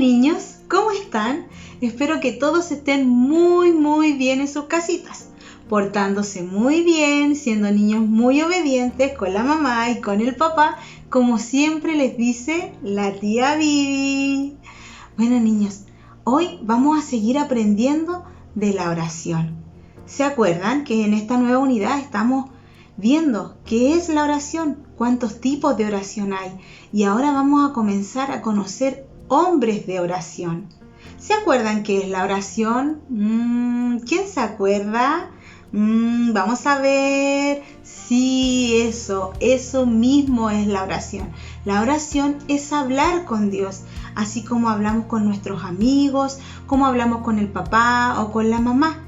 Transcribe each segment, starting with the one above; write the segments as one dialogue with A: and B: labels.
A: niños, ¿cómo están? Espero que todos estén muy bien en sus casitas, portándose muy bien, siendo niños muy obedientes con la mamá y con el papá, como siempre les dice la tía Vivi. Bueno niños, hoy vamos a seguir aprendiendo de la oración. ¿Se acuerdan que en esta nueva unidad estamos viendo qué es la oración, cuántos tipos de oración hay? Y ahora vamos a comenzar a conocer hombres de oración. ¿Se acuerdan qué es la oración? ¿Quién se acuerda? Vamos a ver. Sí, eso mismo es la oración. La oración es hablar con Dios, así como hablamos con nuestros amigos, como hablamos con el papá o con la mamá.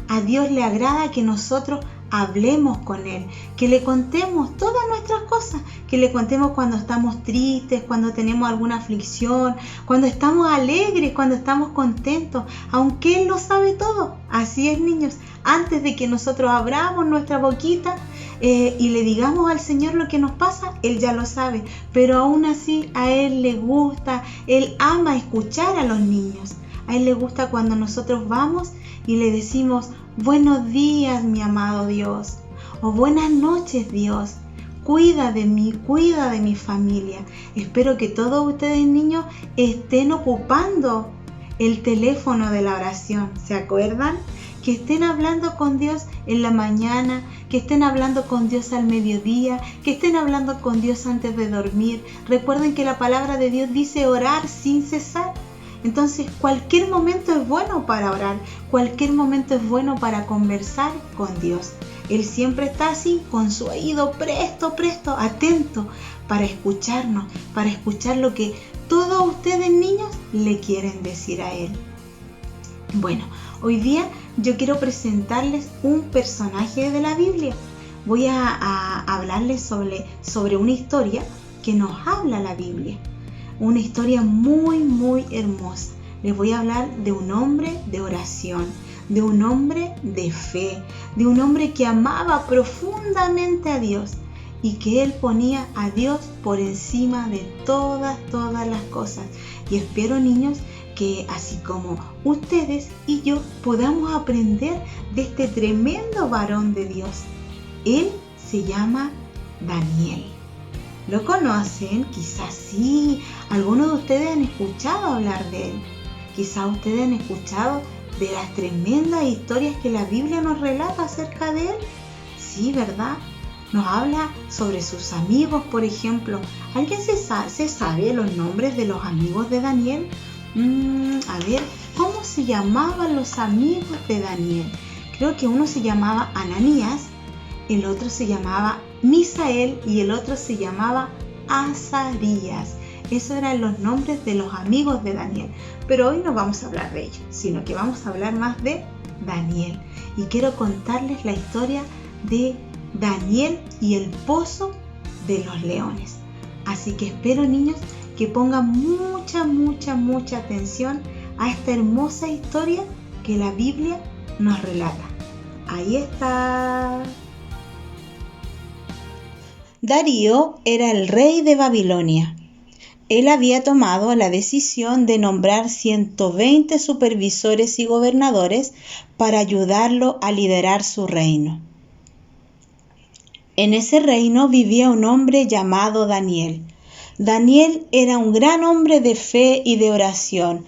A: A Dios le agrada que nosotros hablemos con Él, que le contemos todas nuestras cosas, que le contemos cuando estamos tristes, cuando tenemos alguna aflicción, cuando estamos alegres, cuando estamos contentos, aunque Él lo sabe todo. Así es, niños, antes de que nosotros abramos nuestra boquita y le digamos al Señor lo que nos pasa, Él ya lo sabe, pero aún así a Él le gusta, Él ama escuchar a los niños. A Él le gusta cuando nosotros vamos y le decimos: buenos días, mi amado Dios, o buenas noches, Dios. Cuida de mí, cuida de mi familia. Espero que todos ustedes, niños, estén ocupando el teléfono de la oración. ¿Se acuerdan? Que estén hablando con Dios en la mañana, que estén hablando con Dios al mediodía, que estén hablando con Dios antes de dormir. Recuerden que la palabra de Dios dice orar sin cesar. Entonces, cualquier momento es bueno para orar, cualquier momento es bueno para conversar con Dios. Él siempre está así, con su oído presto, atento, para escucharnos, para escuchar lo que todos ustedes, niños, le quieren decir a Él. Bueno, hoy día yo quiero presentarles un personaje de la Biblia. Voy a hablarles sobre una historia que nos habla la Biblia. Una historia muy hermosa. Les voy a hablar de un hombre de oración, de un hombre de fe, de un hombre que amaba profundamente a Dios y que él ponía a Dios por encima de todas las cosas. Y espero, niños, que así como ustedes y yo podamos aprender de este tremendo varón de Dios. Él se llama Daniel. ¿Lo conocen? Quizás sí. Algunos de ustedes han escuchado hablar de él. Quizás ustedes han escuchado de las tremendas historias que la Biblia nos relata acerca de él. Sí, ¿verdad? Nos habla sobre sus amigos, por ejemplo. ¿Alguien se sabe los nombres de los amigos de Daniel? A ver, ¿cómo se llamaban los amigos de Daniel? Creo que uno se llamaba Ananías, el otro se llamaba Misael y el otro se llamaba Azarías. Esos eran los nombres de los amigos de Daniel. Pero hoy no vamos a hablar de ellos, sino que vamos a hablar más de Daniel. Y quiero contarles la historia de Daniel y el pozo de los leones. Así que espero, niños, que pongan mucha atención a esta hermosa historia que la Biblia nos relata. Ahí está. Darío era el rey de Babilonia. Él había tomado la decisión de nombrar 120 supervisores y gobernadores para ayudarlo a liderar su reino. En ese reino vivía un hombre llamado Daniel. Daniel era un gran hombre de fe y de oración.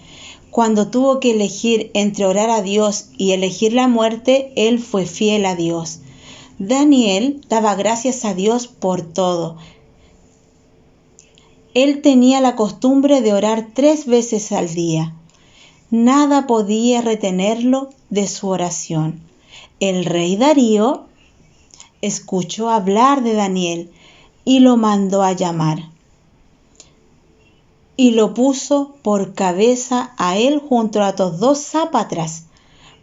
A: Cuando tuvo que elegir entre orar a Dios y elegir la muerte, él fue fiel a Dios. Daniel daba gracias a Dios por todo. Él tenía la costumbre de orar 3 veces al día. Nada podía retenerlo de su oración. El rey Darío escuchó hablar de Daniel y lo mandó a llamar. Y lo puso por cabeza a él junto a otros 2 sátrapas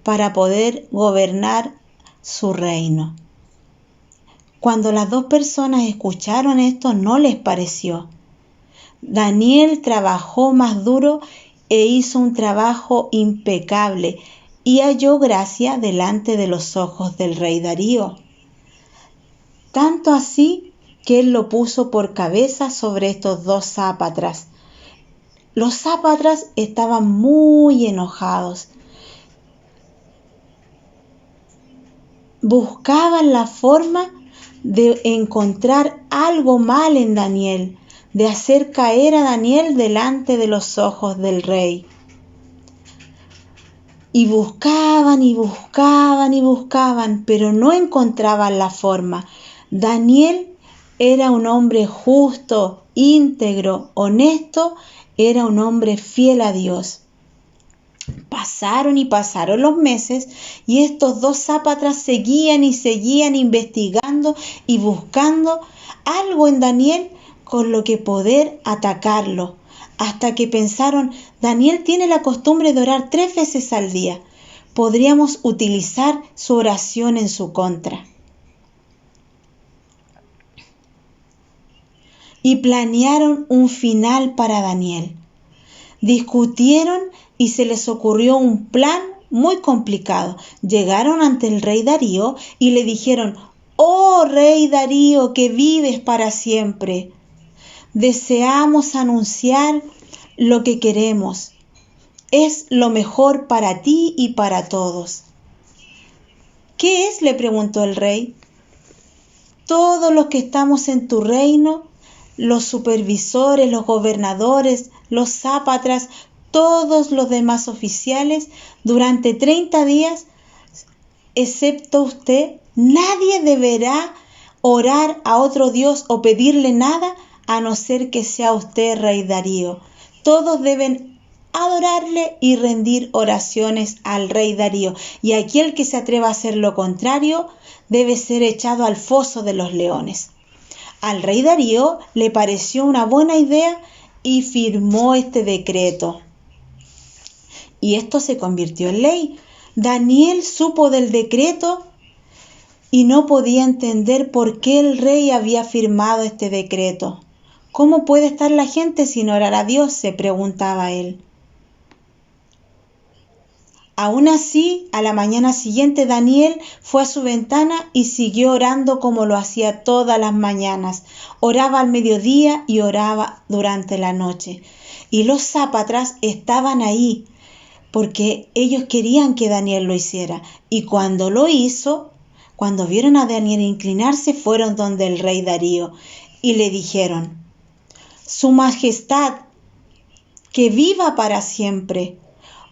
A: para poder gobernar su reino. Cuando las 2 personas escucharon esto, no les pareció. Daniel trabajó más duro e hizo un trabajo impecable y halló gracia delante de los ojos del rey Darío. Tanto así que él lo puso por cabeza sobre estos 2 sátrapas. Los sápatras estaban muy enojados. Buscaban la forma de encontrar algo mal en Daniel, de hacer caer a Daniel delante de los ojos del rey. Y buscaban y buscaban y buscaban, pero no encontraban la forma. Daniel era un hombre justo, íntegro, honesto, era un hombre fiel a Dios. Pasaron y pasaron los meses y estos dos sápatras seguían y seguían investigando y buscando algo en Daniel con lo que poder atacarlo, hasta que pensaron: Daniel tiene la costumbre de orar 3 veces al día. Podríamos utilizar su oración en su contra. Y planearon un final para Daniel. Discutieron y se les ocurrió un plan muy complicado. Llegaron ante el rey Darío y le dijeron: «Oh rey Darío, que vives para siempre, deseamos anunciar lo que queremos. Es lo mejor para ti y para todos». «¿Qué es?», le preguntó el rey. «Todos los que estamos en tu reino, los supervisores, los gobernadores, los sápatras, todos los demás oficiales, durante 30 días, excepto usted, nadie deberá orar a otro Dios o pedirle nada a no ser que sea usted, rey Darío. Todos deben adorarle y rendir oraciones al rey Darío, y aquel que se atreva a hacer lo contrario debe ser echado al foso de los leones». Al rey Darío le pareció una buena idea y firmó este decreto. Y esto se convirtió en ley. Daniel supo del decreto y no podía entender por qué el rey había firmado este decreto. ¿Cómo puede estar la gente sin orar a Dios?, se preguntaba él. Aún así, a la mañana siguiente Daniel fue a su ventana y siguió orando como lo hacía todas las mañanas. Oraba al mediodía y oraba durante la noche. Y los sápatras estaban ahí porque ellos querían que Daniel lo hiciera. Y cuando lo hizo, cuando vieron a Daniel inclinarse, fueron donde el rey Darío y le dijeron: «Su Majestad, que viva para siempre.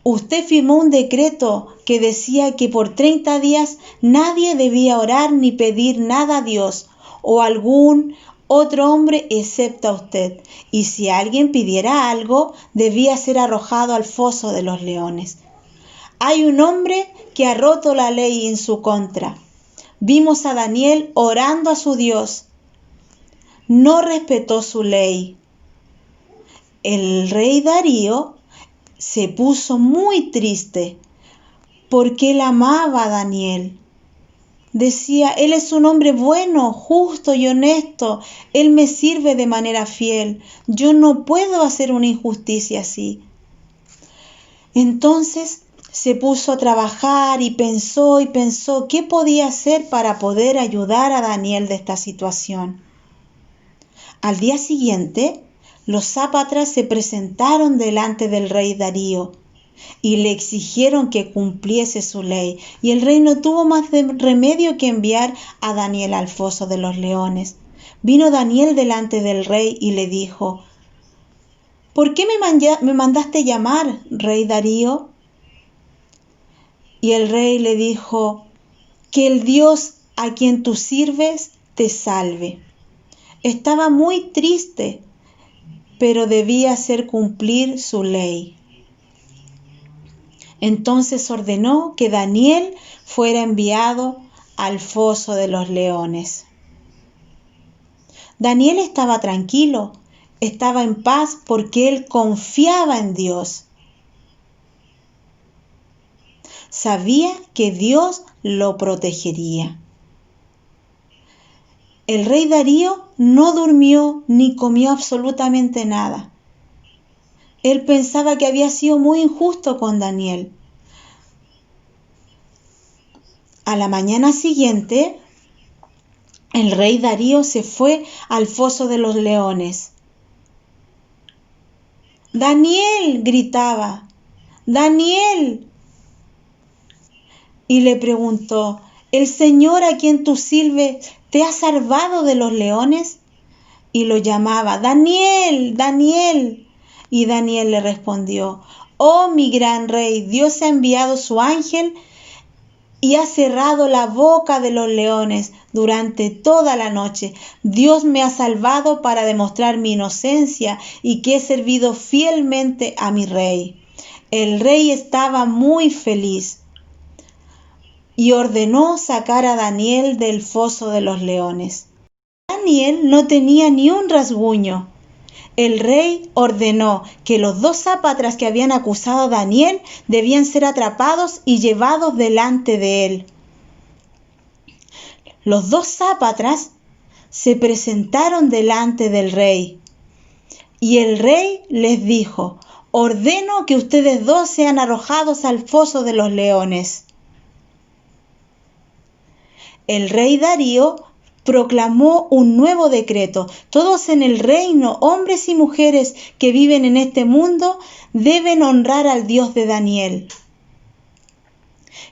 A: Usted firmó un decreto que decía que por 30 días nadie debía orar ni pedir nada a Dios o a algún otro hombre excepto a usted. Y si alguien pidiera algo, debía ser arrojado al foso de los leones. Hay un hombre que ha roto la ley en su contra. Vimos a Daniel orando a su Dios. No respetó su ley». El rey Darío se puso muy triste porque él amaba a Daniel. Decía: «Él es un hombre bueno, justo y honesto. Él me sirve de manera fiel. Yo no puedo hacer una injusticia así». Entonces se puso a trabajar y pensó qué podía hacer para poder ayudar a Daniel de esta situación. Al día siguiente, los sápatras se presentaron delante del rey Darío y le exigieron que cumpliese su ley, y el rey no tuvo más remedio que enviar a Daniel al foso de los leones. Vino Daniel delante del rey y le dijo: «¿Por qué me mandaste llamar, rey Darío?». Y el rey le dijo: «Que el Dios a quien tú sirves te salve». Estaba muy triste, pero debía hacer cumplir su ley. Entonces ordenó que Daniel fuera enviado al foso de los leones. Daniel estaba tranquilo, estaba en paz porque él confiaba en Dios. Sabía que Dios lo protegería. El rey Darío no durmió ni comió absolutamente nada. Él pensaba que había sido muy injusto con Daniel. A la mañana siguiente, el rey Darío se fue al foso de los leones. Daniel, gritaba, Daniel. Y le preguntó, ¿el Señor a quien tú sirves te ha salvado de los leones? Y lo llamaba, Daniel, Daniel. Y Daniel le respondió, oh mi gran rey, Dios ha enviado su ángel y ha cerrado la boca de los leones durante toda la noche. Dios me ha salvado para demostrar mi inocencia y que he servido fielmente a mi rey. El rey estaba muy feliz y ordenó sacar a Daniel del foso de los leones. Daniel no tenía ni un rasguño. El rey ordenó que los 2 sápatras que habían acusado a Daniel debían ser atrapados y llevados delante de él. Los 2 sápatras se presentaron delante del rey y el rey les dijo, ordeno que ustedes 2 sean arrojados al foso de los leones. El rey Darío proclamó un nuevo decreto. Todos en el reino, hombres y mujeres que viven en este mundo, deben honrar al Dios de Daniel.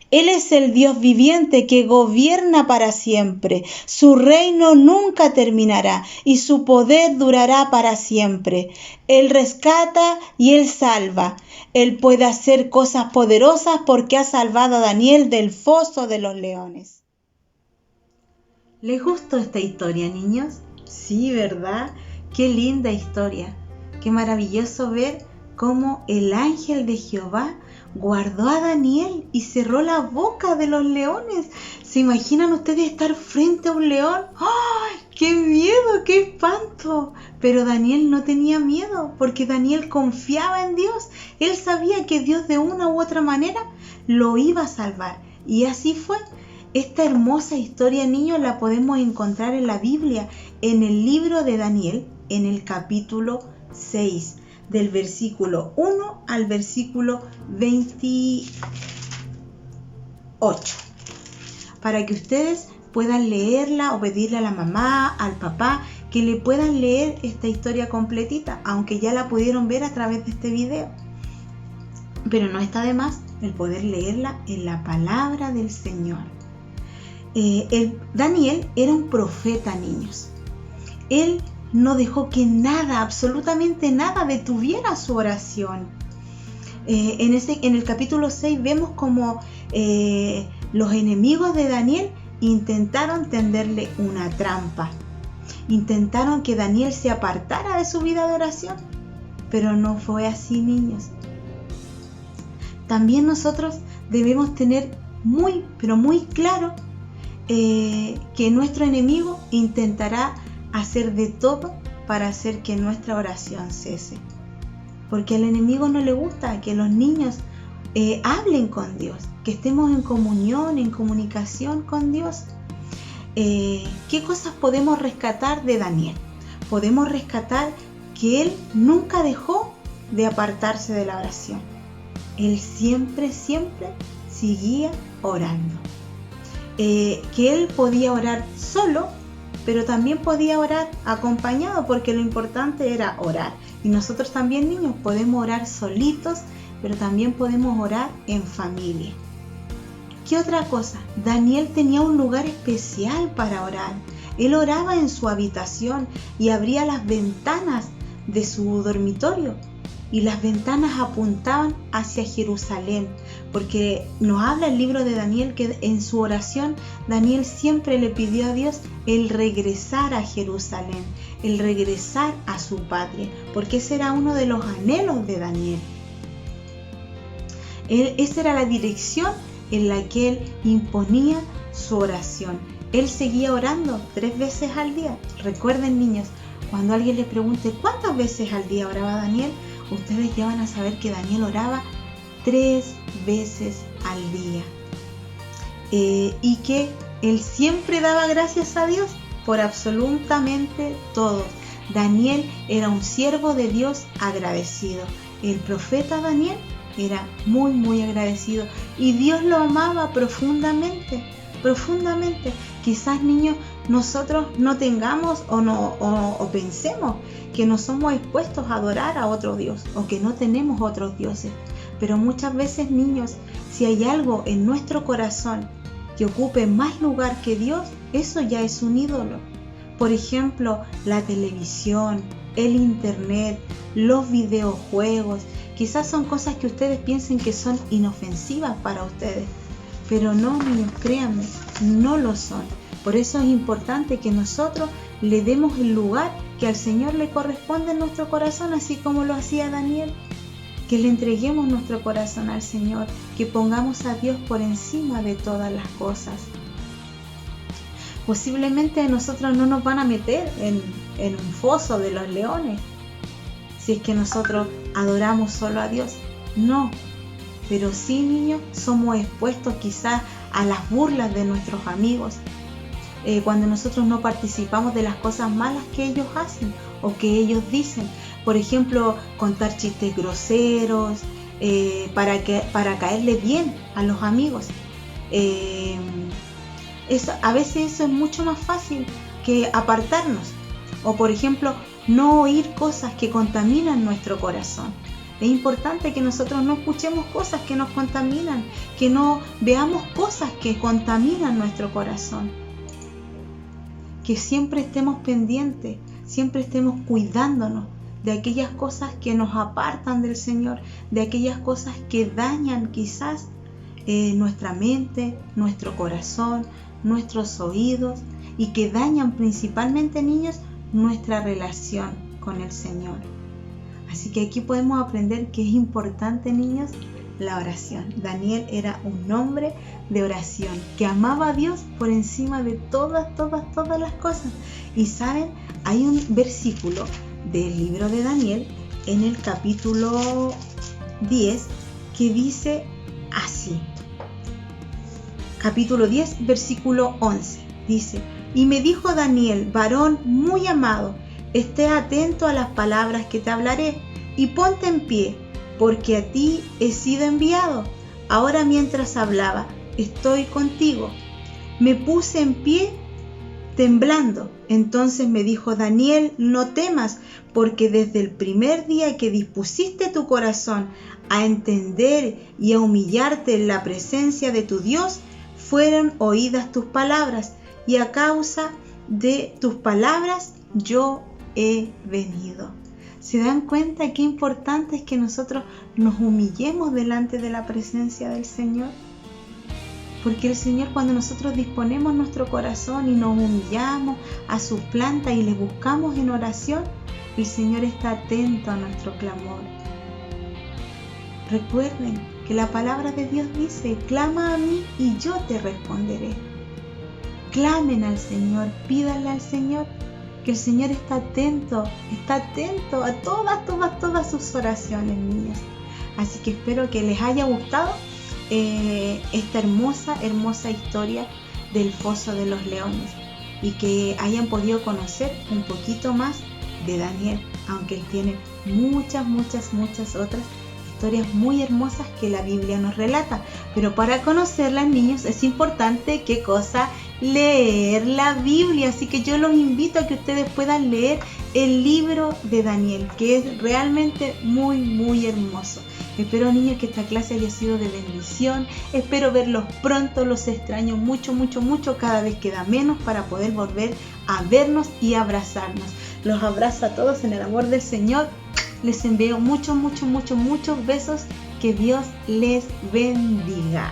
A: Él es el Dios viviente que gobierna para siempre. Su reino nunca terminará y su poder durará para siempre. Él rescata y Él salva. Él puede hacer cosas poderosas porque ha salvado a Daniel del foso de los leones. ¿Les gustó esta historia, niños? Sí, ¿verdad? Qué linda historia. Qué maravilloso ver cómo el ángel de Jehová guardó a Daniel y cerró la boca de los leones. ¿Se imaginan ustedes estar frente a un león? ¡Ay, qué miedo, qué espanto! Pero Daniel no tenía miedo porque Daniel confiaba en Dios. Él sabía que Dios de una u otra manera lo iba a salvar. Y así fue. Esta hermosa historia, niños, la podemos encontrar en la Biblia, en el libro de Daniel, en el capítulo 6, del versículo 1 al versículo 28, para que ustedes puedan leerla o pedirle a la mamá, al papá, que le puedan leer esta historia completita, aunque ya la pudieron ver a través de este video. Pero no está de más el poder leerla en la palabra del Señor. Daniel era un profeta, niños. Él no dejó que nada, absolutamente nada, detuviera su oración. En el capítulo 6 vemos como los enemigos de Daniel intentaron tenderle una trampa. Intentaron que Daniel se apartara de su vida de oración. Pero no fue así, niños. También nosotros debemos tener muy, pero muy claro que nuestro enemigo intentará hacer de todo para hacer que nuestra oración cese, porque al enemigo no le gusta que los niños hablen con Dios, que estemos en comunión, en comunicación con Dios. ¿Qué cosas podemos rescatar de Daniel? Podemos rescatar que él nunca dejó de apartarse de la oración. Él siempre seguía orando. Que él podía orar solo, pero también podía orar acompañado, porque lo importante era orar. Y nosotros también, niños, podemos orar solitos, pero también podemos orar en familia. ¿Qué otra cosa? Daniel tenía un lugar especial para orar. Él oraba en su habitación y abría las ventanas de su dormitorio. Y las ventanas apuntaban hacia Jerusalén, porque nos habla el libro de Daniel que en su oración Daniel siempre le pidió a Dios el regresar a Jerusalén, el regresar a su patria, porque ese era uno de los anhelos de Daniel. Esa era la dirección en la que él imponía su oración. Él seguía orando 3 veces al día. Recuerden, niños, cuando alguien les pregunte ¿cuántas veces al día oraba Daniel?, ustedes ya van a saber que Daniel oraba 3 veces al día. Y que él siempre daba gracias a Dios por absolutamente todo. Daniel era un siervo de Dios agradecido. El profeta Daniel era muy agradecido y Dios lo amaba profundamente profundamente. Quizás, niños, nosotros no tengamos o pensemos que no somos expuestos a adorar a otro Dios o que no tenemos otros dioses. Pero muchas veces, niños, si hay algo en nuestro corazón que ocupe más lugar que Dios, eso ya es un ídolo. Por ejemplo, la televisión, el internet, los videojuegos, quizás son cosas que ustedes piensen que son inofensivas para ustedes, pero no, niños, créanme, no lo son. Por eso es importante que nosotros le demos el lugar que al Señor le corresponde en nuestro corazón, así como lo hacía Daniel. Que le entreguemos nuestro corazón al Señor, que pongamos a Dios por encima de todas las cosas. Posiblemente nosotros no nos van a meter en un foso de los leones, si es que nosotros adoramos solo a Dios. No, pero sí, niños, somos expuestos quizás a las burlas de nuestros amigos, cuando nosotros no participamos de las cosas malas que ellos hacen o que ellos dicen. Por ejemplo, contar chistes groseros para caerle bien a los amigos. A veces eso es mucho más fácil que apartarnos. O por ejemplo, no oír cosas que contaminan nuestro corazón. Es importante que nosotros no escuchemos cosas que nos contaminan, que no veamos cosas que contaminan nuestro corazón. Que siempre estemos pendientes, siempre estemos cuidándonos de aquellas cosas que nos apartan del Señor, de aquellas cosas que dañan quizás nuestra mente, nuestro corazón, nuestros oídos y que dañan principalmente, niños, nuestra relación con el Señor. Así que aquí podemos aprender que es importante, niños, la oración. Daniel era un hombre de oración que amaba a Dios por encima de todas las cosas. Y saben, hay un versículo del libro de Daniel en el capítulo 10 que dice así. Capítulo 10, versículo 11. Dice: y me dijo Daniel, varón muy amado, esté atento a las palabras que te hablaré y ponte en pie, porque a ti he sido enviado. Ahora mientras hablaba, estoy contigo. Me puse en pie temblando. Entonces me dijo Daniel, no temas, porque desde el primer día que dispusiste tu corazón a entender y a humillarte en la presencia de tu Dios, fueron oídas tus palabras, y a causa de tus palabras yo he venido. ¿Se dan cuenta qué importante es que nosotros nos humillemos delante de la presencia del Señor? Porque el Señor, cuando nosotros disponemos nuestro corazón y nos humillamos a sus plantas y le buscamos en oración, el Señor está atento a nuestro clamor. Recuerden que la palabra de Dios dice: clama a mí y yo te responderé. Clamen al Señor, pídanle al Señor, que el Señor está atento a todas sus oraciones, niños. Así que espero que les haya gustado esta hermosa historia del foso de los leones y que hayan podido conocer un poquito más de Daniel, aunque él tiene muchas otras historias muy hermosas que la Biblia nos relata. Pero para conocerlas, niños, es importante, ¿qué cosa? Leer la Biblia. Así que yo los invito a que ustedes puedan leer el libro de Daniel, que es realmente muy hermoso. Espero, niños, que esta clase haya sido de bendición. Espero verlos pronto, los extraño mucho. Cada vez queda menos para poder volver a vernos y abrazarnos. Los abrazo a todos en el amor del Señor. Les envío muchos besos. Que Dios les bendiga.